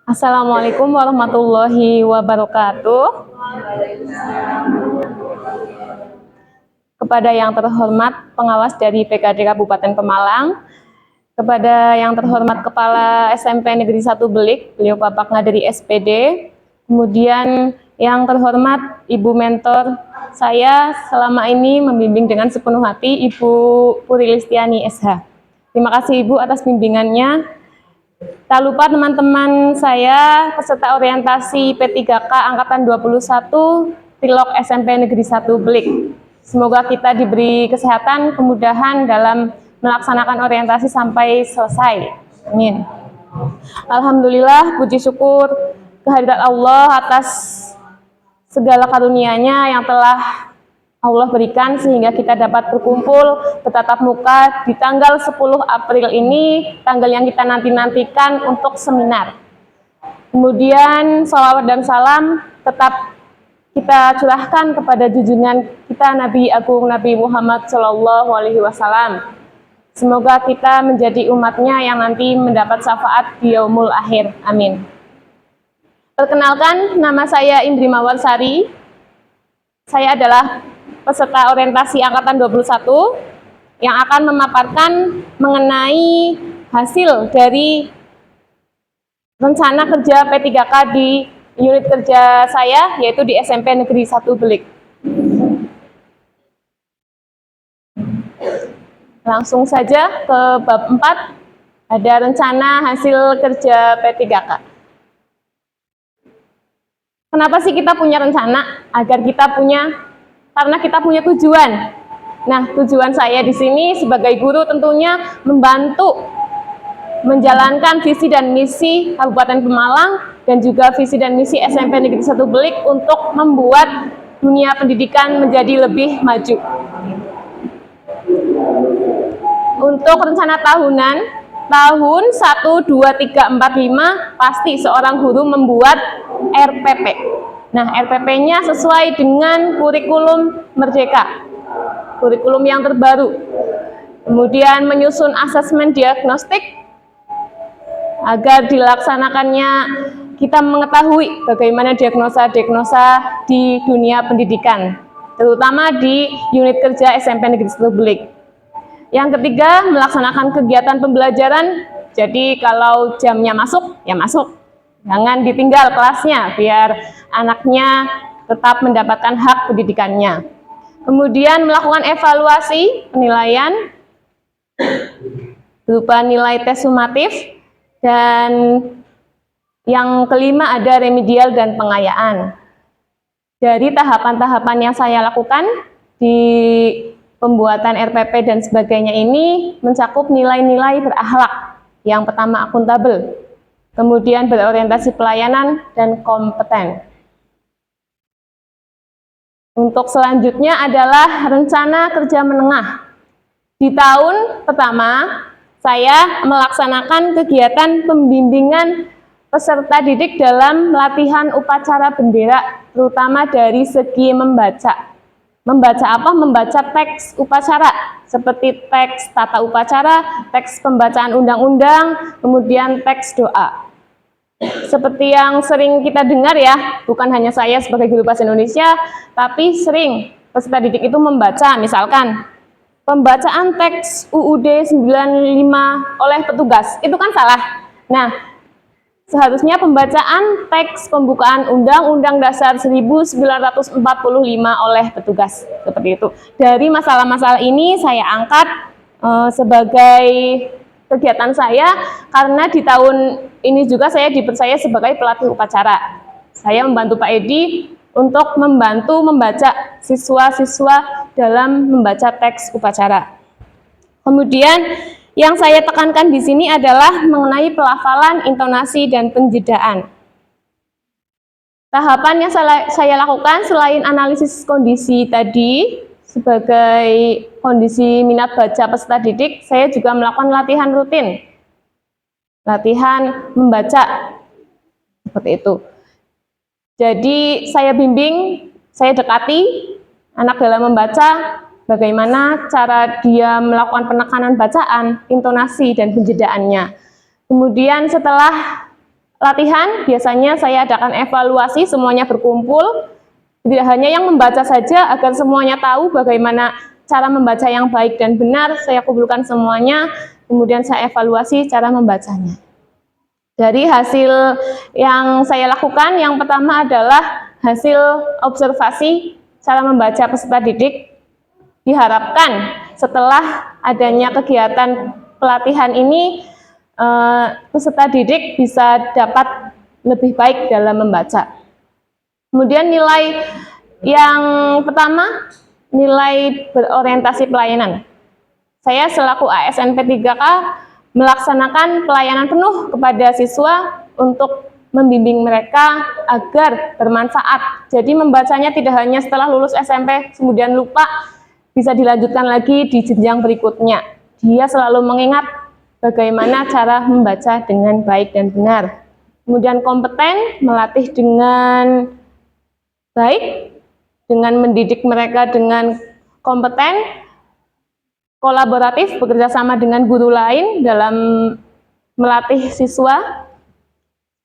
Assalamualaikum warahmatullahi wabarakatuh. Kepada yang terhormat pengawas dari PKD Kabupaten Pemalang, kepada yang terhormat Kepala SMP Negeri 1 Belik, beliau Bapak Ngaderi SPD, kemudian yang terhormat Ibu mentor saya selama ini membimbing dengan sepenuh hati, Ibu Puri Listiani SH. Terima kasih Ibu atas bimbingannya. Tak lupa teman-teman saya peserta orientasi P3K Angkatan 21 Pilok SMP Negeri 1 Belik. Semoga kita diberi kesehatan, kemudahan dalam melaksanakan orientasi sampai selesai. Amin. Alhamdulillah, puji syukur kehadirat Allah atas segala karunia-Nya yang telah Allah berikan sehingga kita dapat berkumpul bertatap muka di tanggal 10 April ini, tanggal yang kita nanti-nantikan untuk seminar. Kemudian salawat dan salam tetap kita curahkan kepada junjungan kita Nabi Agung Nabi Muhammad SAW. Semoga kita menjadi umatnya yang nanti mendapat syafaat di yaumul akhir. Amin. Perkenalkan, nama saya Indri Mawarsari. Saya adalah peserta orientasi Angkatan 21 yang akan memaparkan mengenai hasil dari rencana kerja P3K di unit kerja saya, yaitu di SMP Negeri 1 Belik. Langsung saja ke bab 4, ada rencana hasil kerja P3K. Kenapa sih kita punya rencana? Karena kita punya tujuan. Nah, tujuan saya di sini sebagai guru tentunya membantu menjalankan visi dan misi Kabupaten Pemalang dan juga visi dan misi SMP Negeri 1 Belik untuk membuat dunia pendidikan menjadi lebih maju. Untuk rencana tahunan, tahun 1, 2, 3, 4, 5, pasti seorang guru membuat RPP. Nah, RPP-nya sesuai dengan kurikulum Merdeka, kurikulum yang terbaru. Kemudian menyusun asesmen diagnostik, agar dilaksanakannya kita mengetahui bagaimana diagnosa-diagnosa di dunia pendidikan, terutama di unit kerja SMP Negeri 1 Belik. Yang ketiga, melaksanakan kegiatan pembelajaran. Jadi kalau jamnya masuk, ya masuk. Jangan ditinggal kelasnya, biar anaknya tetap mendapatkan hak pendidikannya. Kemudian melakukan evaluasi penilaian berupa nilai tes sumatif. Dan yang kelima ada remedial dan pengayaan. Dari tahapan-tahapan yang saya lakukan di pembuatan RPP dan sebagainya ini mencakup nilai-nilai berakhlak. Yang pertama akuntabel, kemudian berorientasi pelayanan dan kompeten. Untuk selanjutnya adalah rencana kerja menengah. Di tahun pertama, saya melaksanakan kegiatan pembimbingan peserta didik dalam latihan upacara bendera, terutama dari segi membaca. Membaca apa? Membaca teks upacara, seperti teks tata upacara, teks pembacaan undang-undang, kemudian teks doa. Seperti yang sering kita dengar ya, bukan hanya saya sebagai guru bahasa Indonesia, tapi sering peserta didik itu membaca, misalkan pembacaan teks UUD 95 oleh petugas, itu kan salah. Nah, seharusnya pembacaan teks pembukaan Undang-Undang Dasar 1945 oleh petugas, seperti itu. Dari masalah-masalah ini saya angkat sebagai kegiatan saya, karena di tahun ini juga saya dipercaya sebagai pelatih upacara. Saya membantu Pak Edi untuk membantu membaca siswa-siswa dalam membaca teks upacara. Kemudian yang saya tekankan di sini adalah mengenai pelafalan, intonasi, dan penjedaan. Tahapan yang saya lakukan selain analisis kondisi tadi sebagai kondisi minat baca peserta didik, saya juga melakukan latihan rutin, latihan membaca, seperti itu. Jadi saya bimbing, saya dekati anak dalam membaca, bagaimana cara dia melakukan penekanan bacaan, intonasi, dan penjedaannya. Kemudian setelah latihan, biasanya saya adakan evaluasi, semuanya berkumpul. Tidak hanya yang membaca saja, agar semuanya tahu bagaimana cara membaca yang baik dan benar, saya kumpulkan semuanya, kemudian saya evaluasi cara membacanya. Dari hasil yang saya lakukan, yang pertama adalah hasil observasi cara membaca peserta didik. Diharapkan setelah adanya kegiatan pelatihan ini, peserta didik bisa dapat lebih baik dalam membaca. Kemudian nilai yang pertama, nilai berorientasi pelayanan. Saya selaku ASN P3K melaksanakan pelayanan penuh kepada siswa untuk membimbing mereka agar bermanfaat. Jadi membacanya tidak hanya setelah lulus SMP kemudian lupa, bisa dilanjutkan lagi di jenjang berikutnya. Dia selalu mengingat bagaimana cara membaca dengan baik dan benar. Kemudian kompeten, melatih dengan baik, dengan mendidik mereka dengan kompeten, kolaboratif, bekerja sama dengan guru lain dalam melatih siswa.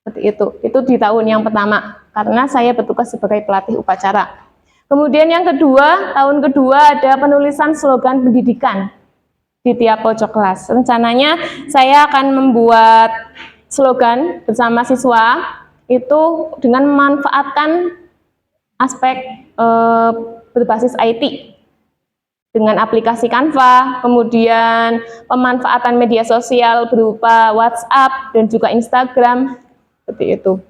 Seperti itu. Itu di tahun yang pertama, karena saya bertugas sebagai pelatih upacara. Kemudian yang kedua, tahun kedua ada penulisan slogan pendidikan di tiap pojok kelas. Rencananya saya akan membuat slogan bersama siswa itu dengan memanfaatkan aspek berbasis IT dengan aplikasi Canva, kemudian pemanfaatan media sosial berupa WhatsApp dan juga Instagram, seperti itu.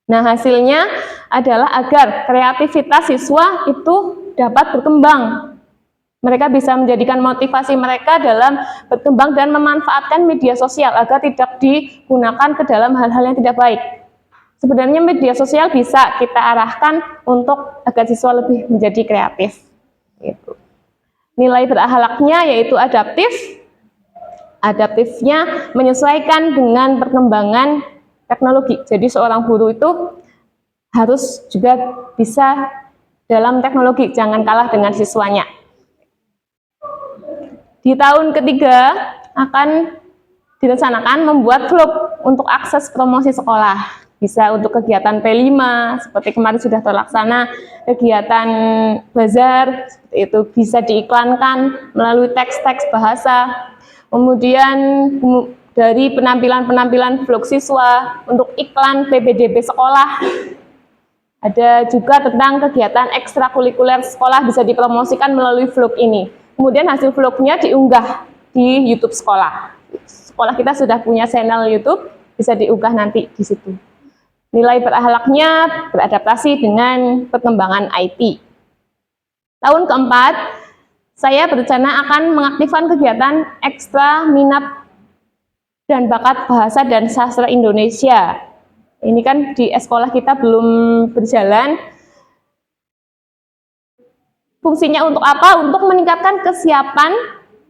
Nah, hasilnya adalah agar kreativitas siswa itu dapat berkembang. Mereka bisa menjadikan motivasi mereka dalam berkembang dan memanfaatkan media sosial agar tidak digunakan ke dalam hal-hal yang tidak baik. Sebenarnya media sosial bisa kita arahkan untuk agar siswa lebih menjadi kreatif. Gitu. Nilai berakhlaknya yaitu adaptif. Adaptifnya menyesuaikan dengan perkembangan teknologi. Jadi seorang guru itu harus juga bisa dalam teknologi, jangan kalah dengan siswanya. Di tahun ketiga akan direncanakan membuat klub untuk akses promosi sekolah. Bisa untuk kegiatan P5, seperti kemarin sudah terlaksana, kegiatan bazar, seperti itu bisa diiklankan melalui teks-teks bahasa. Kemudian dari penampilan-penampilan vlog siswa untuk iklan PBDB sekolah. Ada juga tentang kegiatan ekstrakurikuler sekolah bisa dipromosikan melalui vlog ini. Kemudian hasil vlognya diunggah di YouTube sekolah. Sekolah kita sudah punya channel YouTube, bisa diunggah nanti di situ. Nilai berakhlaknya beradaptasi dengan perkembangan IT. Tahun keempat, saya berencana akan mengaktifkan kegiatan ekstra minat dan bakat bahasa dan sastra Indonesia. Ini kan di sekolah kita belum berjalan. Fungsinya untuk apa? Untuk meningkatkan kesiapan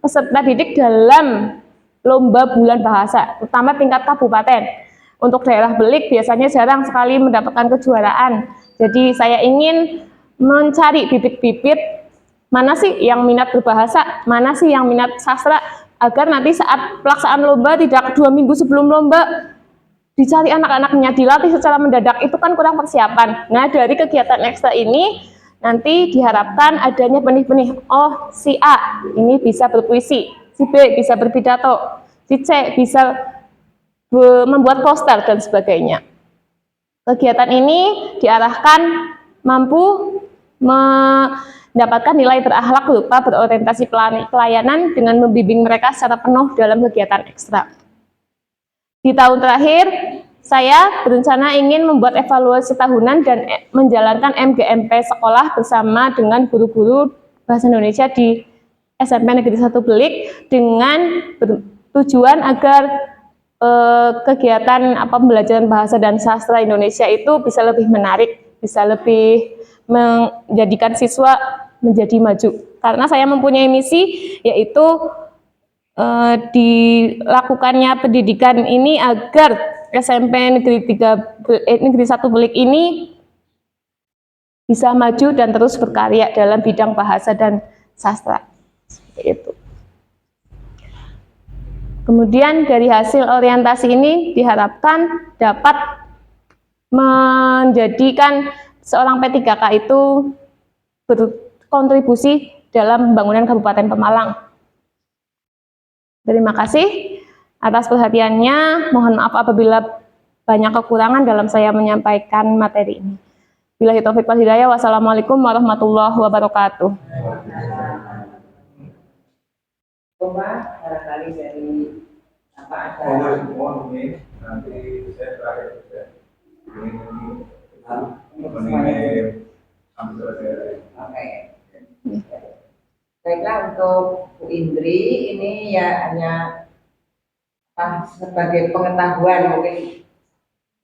peserta didik dalam lomba bulan bahasa, terutama tingkat kabupaten. Untuk daerah Belik biasanya jarang sekali mendapatkan kejuaraan. Jadi saya ingin mencari bibit-bibit mana sih yang minat berbahasa, mana sih yang minat sastra, agar nanti saat pelaksanaan lomba tidak 2 minggu sebelum lomba dicari anak-anaknya, dilatih secara mendadak, itu kan kurang persiapan. Nah, dari kegiatan ekstra ini nanti diharapkan adanya benih-benih, oh si A ini bisa berpuisi, si B bisa berpidato, si C bisa membuat poster dan sebagainya. Kegiatan ini diarahkan mampu mendapatkan nilai berakhlak berupa berorientasi pelayanan dengan membimbing mereka secara penuh dalam kegiatan ekstra. Di tahun terakhir, saya berencana ingin membuat evaluasi tahunan dan menjalankan MGMP sekolah bersama dengan guru-guru bahasa Indonesia di SMP Negeri 1 Belik dengan tujuan agar kegiatan pembelajaran bahasa dan sastra Indonesia itu bisa lebih menarik, bisa lebih menjadikan siswa menjadi maju. Karena saya mempunyai misi yaitu dilakukannya pendidikan ini agar SMP Negeri 1 Belik ini bisa maju dan terus berkarya dalam bidang bahasa dan sastra. Seperti itu. Kemudian dari hasil orientasi ini diharapkan dapat menjadikan seorang P3K itu berkontribusi dalam pembangunan Kabupaten Pemalang. Terima kasih atas perhatiannya. Mohon maaf apabila banyak kekurangan dalam saya menyampaikan materi ini. Billahi taufiq wal hidayah. Wassalamualaikum warahmatullahi wabarakatuh. Barangkali dari apa ada nanti saya terakhir ini oke. Baiklah, untuk Bu Indri ini ya hanya sebagai pengetahuan mungkin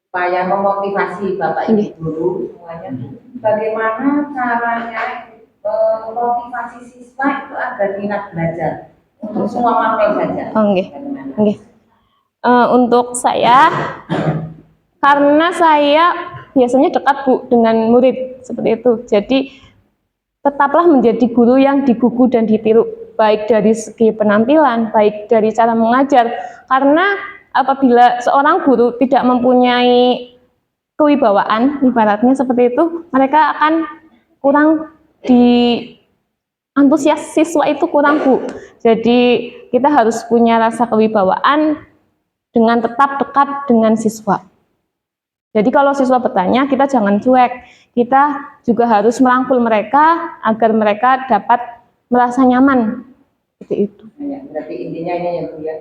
supaya memotivasi Bapak Ibu guru semuanya. Bagaimana caranya memotivasi siswa itu agar minat belajar untuk semua materi saja? Untuk saya, karena saya biasanya dekat Bu dengan murid seperti itu, jadi tetaplah menjadi guru yang digugu dan ditiru, baik dari segi penampilan, baik dari cara mengajar. Karena apabila seorang guru tidak mempunyai kewibawaan, ibaratnya seperti itu, mereka akan kurang di antusias siswa itu kurang Bu. Jadi kita harus punya rasa kewibawaan dengan tetap dekat dengan siswa. Jadi kalau siswa bertanya, kita jangan cuek. Kita juga harus merangkul mereka agar mereka dapat merasa nyaman. Seperti itu. Berarti intinya ini ya Bu ya.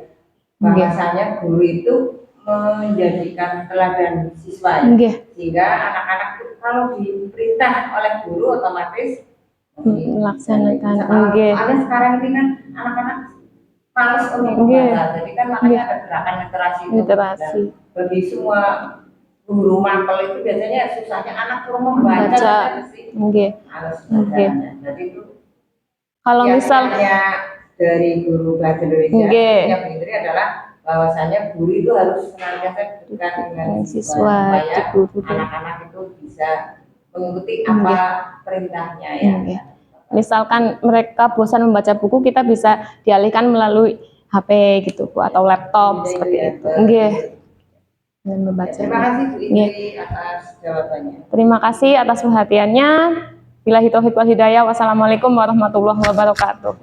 Bahwasanya guru itu menjadikan teladan siswa ya. Sehingga anak-anak itu kalau diperintah oleh guru otomatis melaksanakan. Soalnya sekarang ini kan anak-anak males untuk membaca. Jadi kan makanya ada gerakan literasi. Bagi semua guru mapel itu biasanya susahnya anak turun membaca sih. Harus bacanya. Jadi itu kalau misalnya dari guru bahasa Indonesia yang Indri adalah bahwasanya guru itu harus senantiasa dekat dengan siswa supaya anak-anak itu bisa mengikuti apa perintahnya ya. Misalkan mereka bosan membaca buku, kita bisa dialihkan melalui HP gitu atau laptop seperti itu. Dan membaca. Terima kasih Bu Indri atas jawabannya. Terima kasih atas perhatiannya. Billahi taufiq wal hidayah. Wassalamualaikum warahmatullahi wabarakatuh.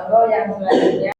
Yang selanjutnya